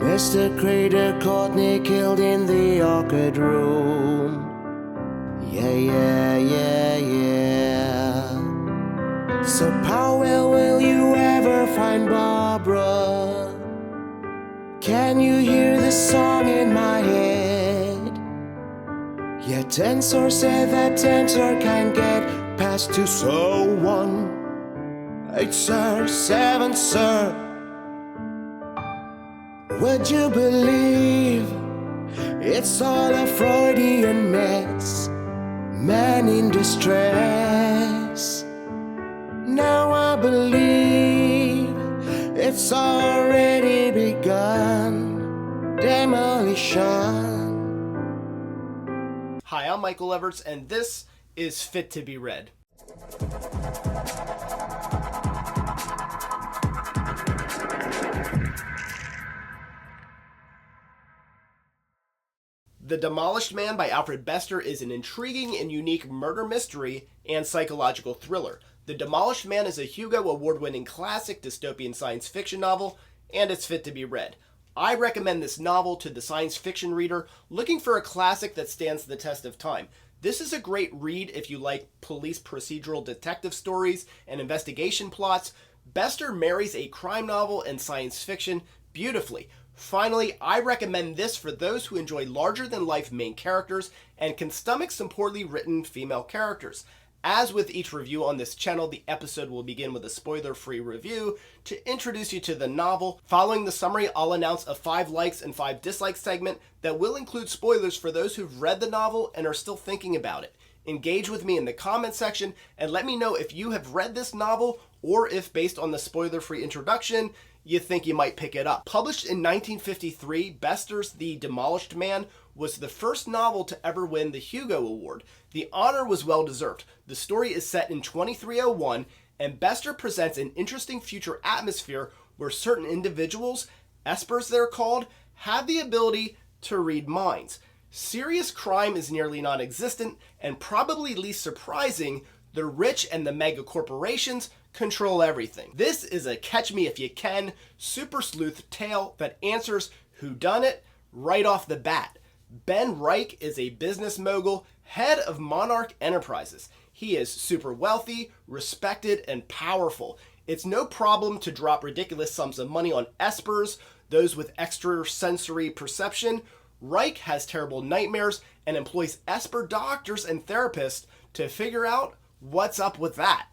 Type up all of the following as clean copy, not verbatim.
Mr. Crater Courtney killed in the orchid room. Yeah. So Powell, will you ever find Barbara? Can you hear the song in my head? Yeah, Tensor said that Tensor can't get past 2, so 1, 8, sir, 7, sir. Would you believe it's all a Freudian mess? Man in distress. Now I believe it's already begun. Demolition. Hi, I'm Michael Everts, and this is Fit to be Read. The Demolished Man by Alfred Bester is an intriguing and unique murder mystery and psychological thriller. The Demolished Man is a Hugo Award-winning classic dystopian science fiction novel, and it's fit to be read. I recommend this novel to the science fiction reader looking for a classic that stands the test of time. This is a great read if you like police procedural detective stories and investigation plots. Bester marries a crime novel and science fiction beautifully. Finally, I recommend this for those who enjoy larger-than-life main characters and can stomach some poorly written female characters. As with each review on this channel, the episode will begin with a spoiler-free review to introduce you to the novel. Following the summary, I'll announce a 5 likes and 5 dislikes segment that will include spoilers for those who've read the novel and are still thinking about it. Engage with me in the comment section and let me know if you have read this novel or if, based on the spoiler-free introduction, you think you might pick it up. Published in 1953, Bester's The Demolished Man was the first novel to ever win the Hugo Award. The honor was well-deserved. The story is set in 2301, and Bester presents an interesting future atmosphere where certain individuals, espers they're called, have the ability to read minds. Serious crime is nearly non-existent, and probably least surprising, the rich and the mega corporations control everything. This is a catch-me-if-you-can super sleuth tale that answers whodunit right off the bat. Ben Reich is a business mogul, head of Monarch Enterprises. He is super wealthy, respected, and powerful. It's no problem to drop ridiculous sums of money on espers, those with extrasensory perception. Reich has terrible nightmares and employs esper doctors and therapists to figure out what's up with that.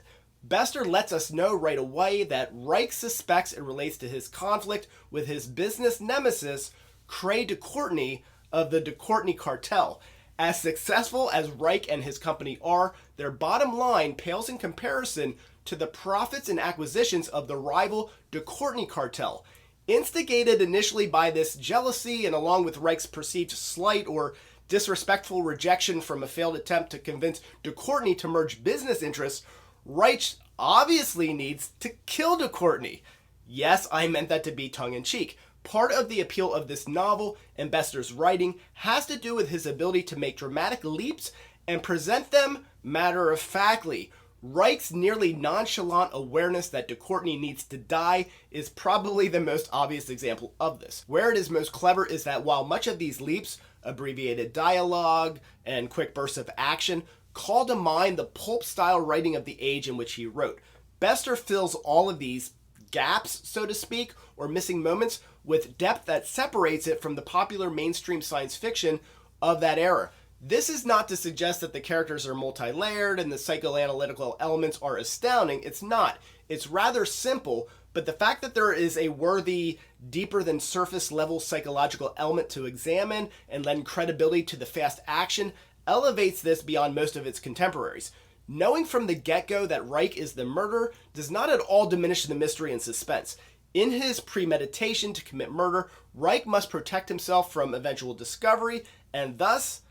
Bester lets us know right away that Reich suspects it relates to his conflict with his business nemesis, Cray DeCourtney of the DeCourtney cartel. As successful as Reich and his company are, their bottom line pales in comparison to the profits and acquisitions of the rival DeCourtney cartel. Instigated initially by this jealousy and along with Reich's perceived slight or disrespectful rejection from a failed attempt to convince DeCourtney to merge business interests, Reich obviously needs to kill DeCourtney. Yes, I meant that to be tongue-in-cheek. Part of the appeal of this novel and Bester's writing has to do with his ability to make dramatic leaps and present them matter-of-factly. Reich's nearly nonchalant awareness that DeCourtney needs to die is probably the most obvious example of this. Where it is most clever is that while much of these leaps, abbreviated dialogue, and quick bursts of action, call to mind the pulp-style writing of the age in which he wrote, Bester fills all of these gaps, so to speak, or missing moments with depth that separates it from the popular mainstream science fiction of that era. This is not to suggest that the characters are multi-layered and the psychoanalytical elements are astounding. It's not. It's rather simple, but the fact that there is a worthy, deeper than surface level psychological element to examine and lend credibility to the fast action elevates this beyond most of its contemporaries. Knowing from the get-go that Reich is the murderer does not at all diminish the mystery and suspense. In his premeditation to commit murder, Reich must protect himself from eventual discovery and thus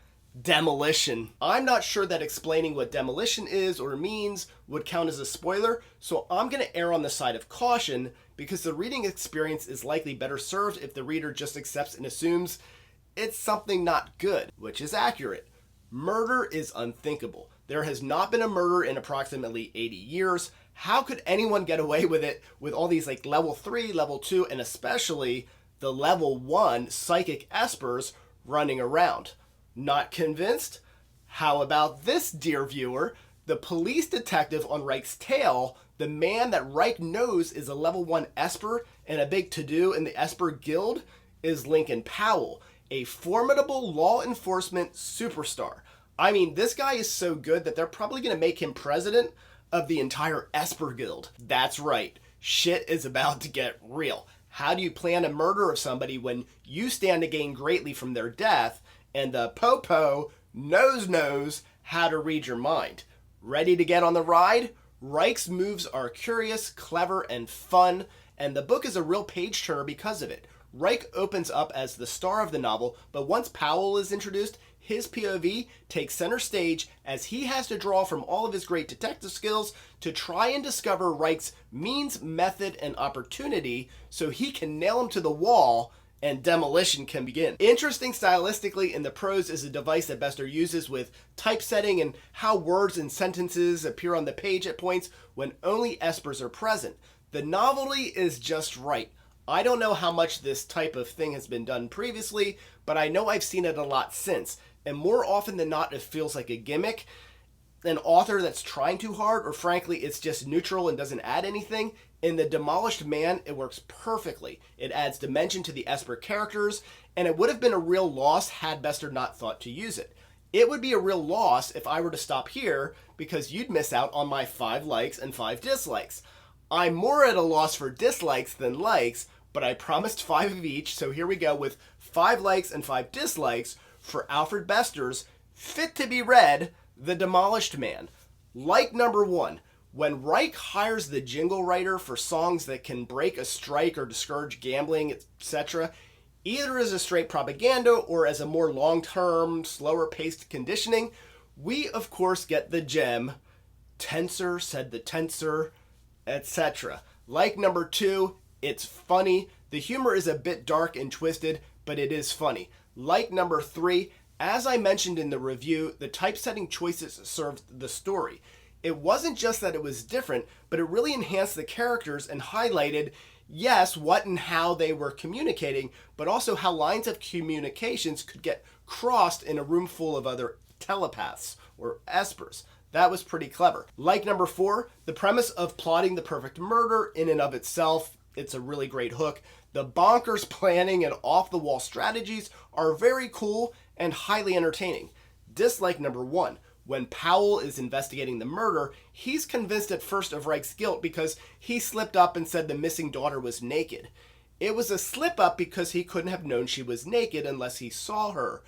demolition. I'm not sure that explaining what demolition is or means would count as a spoiler, so I'm going to err on the side of caution because the reading experience is likely better served if the reader just accepts and assumes it's something not good, which is accurate. Murder is unthinkable. There has not been a murder in approximately 80 years. How could anyone get away with it with all these like level 3, level 2, and especially the level 1 psychic espers running around. Not convinced? How about this, dear viewer? The police detective on Reich's tail, the man that Reich knows is a level 1 esper and a big to-do in the Esper Guild, is Lincoln Powell, a formidable law enforcement superstar. I mean, this guy is so good that they're probably going to make him president of the entire Esper Guild. That's right. Shit is about to get real. How do you plan a murder of somebody when you stand to gain greatly from their death, and the Popo knows how to read your mind? Ready to get on the ride? Reich's moves are curious, clever, and fun, and the book is a real page-turner because of it. Reich opens up as the star of the novel, but once Powell is introduced, his POV takes center stage as he has to draw from all of his great detective skills to try and discover Reich's means, method, and opportunity so he can nail him to the wall and demolition can begin. Interesting stylistically in the prose is a device that Bester uses with typesetting and how words and sentences appear on the page at points when only espers are present. The novelty is just right. I don't know how much this type of thing has been done previously, but I know I've seen it a lot since. And more often than not, it feels like a gimmick, an author that's trying too hard, or frankly, it's just neutral and doesn't add anything. In The Demolished Man, it works perfectly. It adds dimension to the Esper characters, and it would have been a real loss had Bester not thought to use it. It would be a real loss if I were to stop here, because you'd miss out on my 5 likes and 5 dislikes. I'm more at a loss for dislikes than likes, but I promised 5 of each, so here we go with 5 likes and 5 dislikes for Alfred Bester's Fit to be Read, The Demolished Man. Like number 1, when Reich hires the jingle writer for songs that can break a strike or discourage gambling, etc., either as a straight propaganda or as a more long-term, slower-paced conditioning, we of course get the gem, Tensor said the tensor, etc. Like number 2, it's funny. The humor is a bit dark and twisted, but it is funny. Like number 3, as I mentioned in the review, the typesetting choices served the story. It wasn't just that it was different, but it really enhanced the characters and highlighted, yes, what and how they were communicating, but also how lines of communications could get crossed in a room full of other telepaths or espers. That was pretty clever. Like number 4, the premise of plotting the perfect murder in and of itself, it's a really great hook. The bonkers planning and off-the-wall strategies are very cool and highly entertaining. Dislike number 1. When Powell is investigating the murder, he's convinced at first of Reich's guilt because he slipped up and said the missing daughter was naked. It was a slip-up because he couldn't have known she was naked unless he saw her.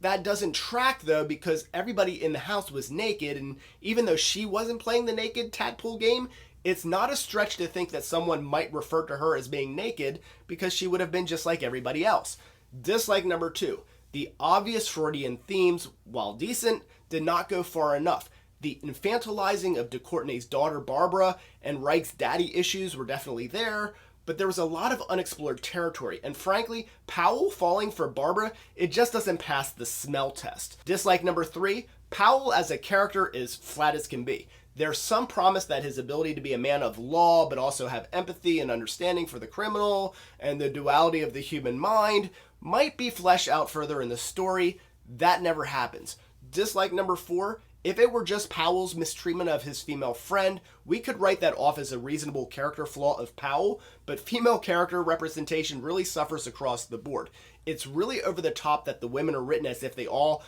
That doesn't track, though, because everybody in the house was naked, and even though she wasn't playing the naked tadpole game, it's not a stretch to think that someone might refer to her as being naked because she would have been just like everybody else. Dislike number 2. The obvious Freudian themes, while decent, did not go far enough. The infantilizing of de Courtenay's daughter Barbara and Reich's daddy issues were definitely there, but there was a lot of unexplored territory, and frankly, Powell falling for Barbara, it just doesn't pass the smell test. Dislike number 3, Powell as a character is flat as can be. There's some promise that his ability to be a man of law, but also have empathy and understanding for the criminal, and the duality of the human mind, might be fleshed out further in the story. That never happens. Dislike number 4, if it were just Powell's mistreatment of his female friend, we could write that off as a reasonable character flaw of Powell, but female character representation really suffers across the board. It's really over the top that the women are written as if they all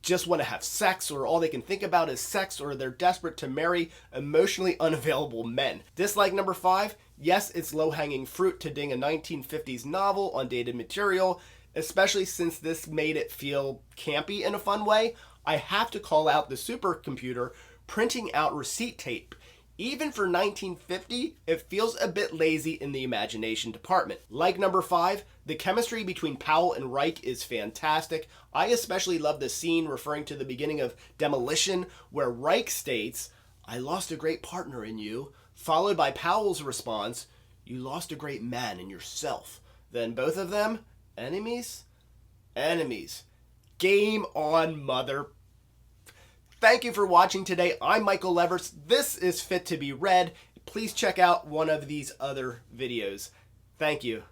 just want to have sex, or all they can think about is sex, or they're desperate to marry emotionally unavailable men. Dislike number 5, yes, it's low-hanging fruit to ding a 1950s novel on dated material, especially since this made it feel campy in a fun way. I have to call out the supercomputer printing out receipt tape. Even for 1950, it feels a bit lazy in the imagination department. Like number 5, the chemistry between Powell and Reich is fantastic. I especially love the scene referring to the beginning of Demolition, where Reich states, "I lost a great partner in you," followed by Powell's response, "You lost a great man in yourself." Then both of them, enemies? Enemies. Game on, mother. Thank you for watching today. I'm Michael Levers. This is Fit to be Read. Please check out one of these other videos. Thank you.